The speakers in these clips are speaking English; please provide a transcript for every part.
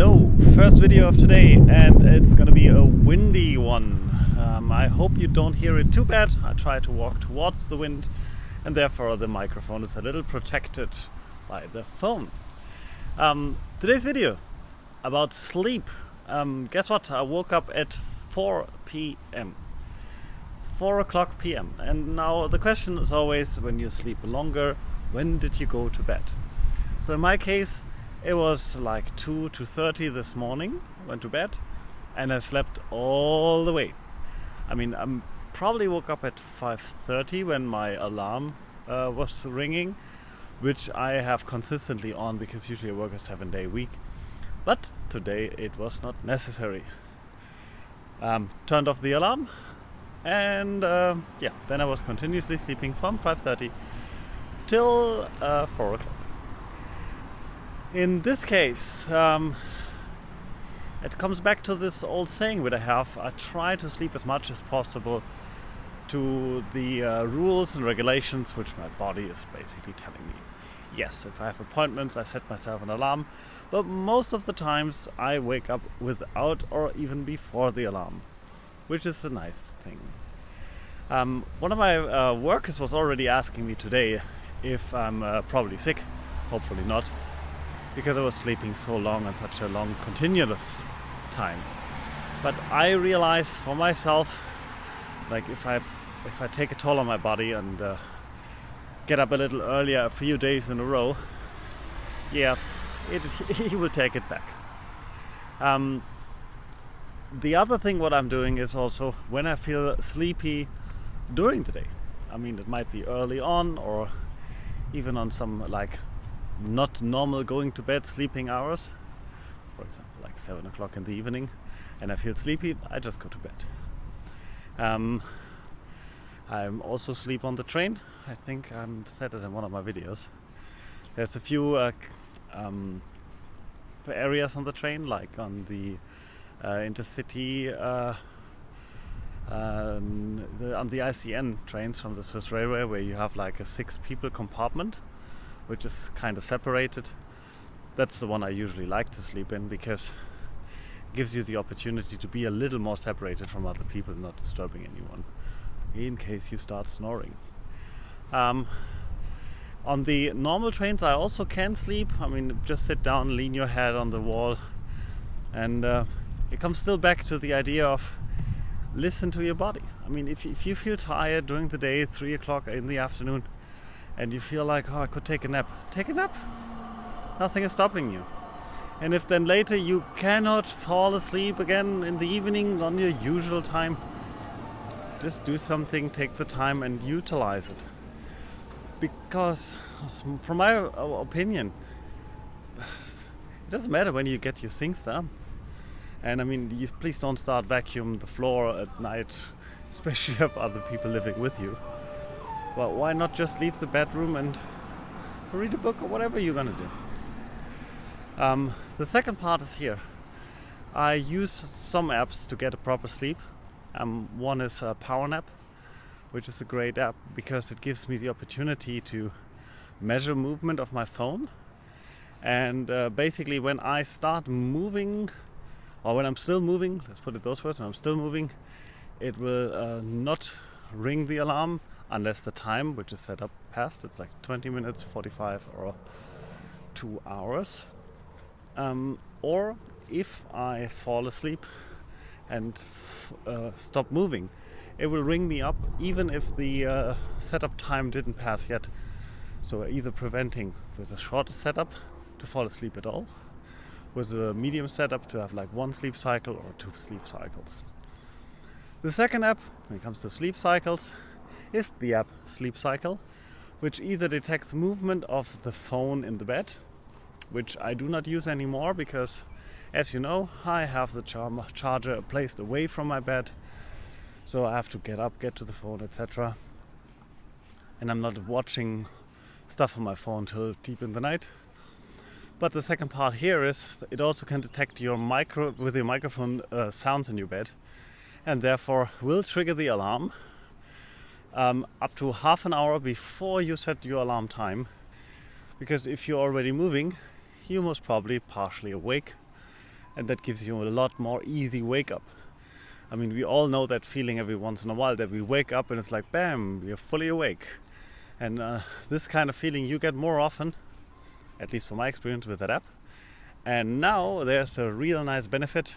Hello, first video of today, and it's gonna be a windy one. I hope you don't hear it too bad. I try to walk towards the wind, and therefore the microphone is a little protected by the phone. Today's video about sleep. Guess what? I woke up at 4 p.m. 4 o'clock p.m. And now the question is always, when you sleep longer, when did you go to bed? So in my case, it was like 2:30 this morning. I went to bed and I slept all the way. I mean, I probably woke up at 5:30 when my alarm was ringing, which I have consistently on because usually I work a 7-day week. But today it was not necessary. Turned off the alarm and then I was continuously sleeping from 5:30 till 4 o'clock. In this case, it comes back to this old saying that I have. I try to sleep as much as possible to the rules and regulations which my body is basically telling me. Yes, if I have appointments, I set myself an alarm, but most of the times I wake up without or even before the alarm, which is a nice thing. One of my workers was already asking me today if I'm probably sick. Hopefully not, because I was sleeping so long and such a long continuous time. But I realize for myself, like if I take a toll on my body and get up a little earlier a few days in a row, he will take it back. The other thing what I'm doing is also when I feel sleepy during the day. I mean, it might be early on or even on some like not normal going to bed sleeping hours, for example like 7 o'clock in the evening, and I feel sleepy, I just go to bed. I also sleep on the train. I think I said it in one of my videos. There's a few areas on the train, like on the intercity on the ICN trains from the Swiss Railway, where you have like a 6 people compartment which is kind of separated. That's the one I usually like to sleep in because it gives you the opportunity to be a little more separated from other people, not disturbing anyone in case you start snoring. On the normal trains I also can sleep. I mean, just sit down, lean your head on the wall, and it comes still back to the idea of listen to your body. I mean, if you feel tired during the day, 3 o'clock in the afternoon, and you feel like, I could take a nap. Take a nap. Nothing is stopping you. And if then later you cannot fall asleep again in the evening on your usual time, just do something, take the time and utilize it. Because from my opinion, it doesn't matter when you get your things done. And I mean, please don't start vacuuming the floor at night, especially if other people living with you. Well, why not just leave the bedroom and read a book or whatever you're gonna do? The second part is here. I use some apps to get a proper sleep. One is PowerNap, which is a great app because it gives me the opportunity to measure movement of my phone. And basically when I start moving, or when I'm still moving, let's put it those words, when I'm still moving, it will not ring the alarm unless the time which is set up passed. It's like 20 minutes, 45 or 2 hours. Or if I fall asleep and stop moving, it will ring me up even if the setup time didn't pass yet. So either preventing with a short setup to fall asleep at all, with a medium setup to have like 1 sleep cycle or 2 sleep cycles. The second app, when it comes to sleep cycles, is the app Sleep Cycle, which either detects movement of the phone in the bed, which I do not use anymore because, as you know, I have the charger placed away from my bed, so I have to get up, get to the phone, etc. And I'm not watching stuff on my phone till deep in the night. But the second part here is it also can detect your with your microphone sounds in your bed, and therefore will trigger the alarm up to half an hour before you set your alarm time, because if you're already moving, you're most probably partially awake and that gives you a lot more easy wake up. I mean, we all know that feeling every once in a while that we wake up and it's like bam, you're fully awake. And this kind of feeling you get more often, at least from my experience with that app. And now there's a real nice benefit.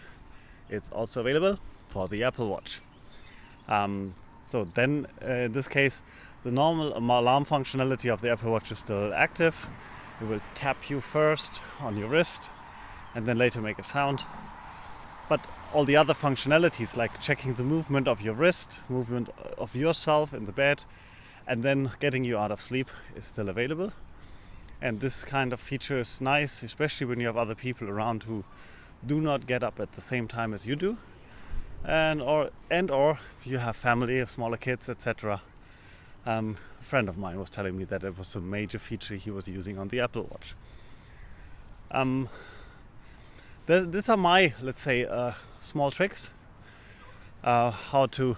It's also available for the Apple Watch. So then in this case, the normal alarm functionality of the Apple Watch is still active. It will tap you first on your wrist and then later make a sound. But all the other functionalities, like checking the movement of your wrist, movement of yourself in the bed, and then getting you out of sleep, is still available. And this kind of feature is nice, especially when you have other people around who do not get up at the same time as you do, and or if you have family, smaller kids, etc. A friend of mine was telling me that it was a major feature he was using on the Apple Watch. These are my, let's say, small tricks how to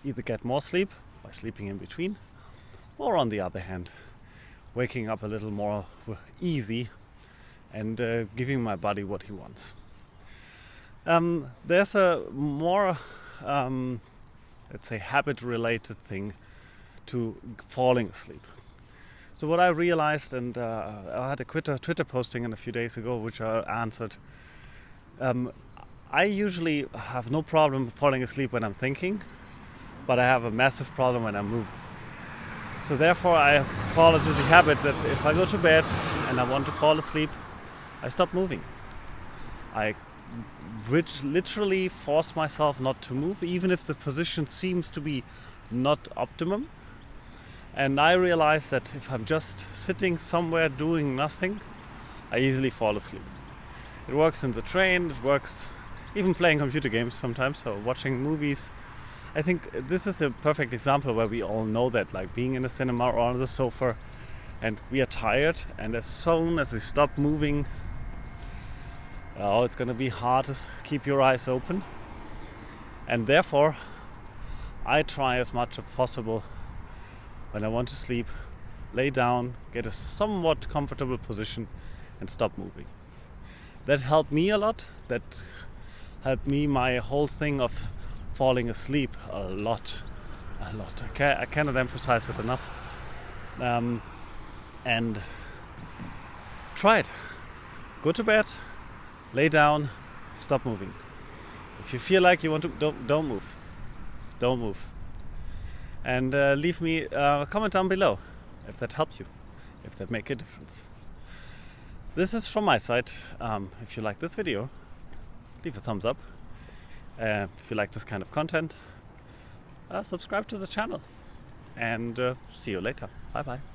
either get more sleep by sleeping in between, or on the other hand, waking up a little more easy and giving my body what he wants. There's a more, let's say, habit-related thing to falling asleep. So what I realized, and I had a Twitter posting a few days ago, which I answered. I usually have no problem falling asleep when I'm thinking, but I have a massive problem when I'm moving. So therefore I fall into the habit that if I go to bed and I want to fall asleep, I stop moving. I literally force myself not to move, even if the position seems to be not optimum. And I realize that if I'm just sitting somewhere doing nothing, I easily fall asleep. It works in the train, it works even playing computer games sometimes, or watching movies. I think this is a perfect example where we all know that, like being in a cinema or on the sofa, and we are tired, and as soon as we stop moving, it's gonna be hard to keep your eyes open. And therefore, I try as much as possible when I want to sleep, lay down, get a somewhat comfortable position, and stop moving. That helped me a lot. That helped me my whole thing of falling asleep a lot. I cannot emphasize it enough. And try it. Go to bed, lay down, stop moving. If you feel like you want to, don't move. Don't move. And leave me a comment down below if that helped you, if that make a difference. This is from my side. If you like this video, leave a thumbs up. If you like this kind of content, subscribe to the channel. And see you later. Bye bye.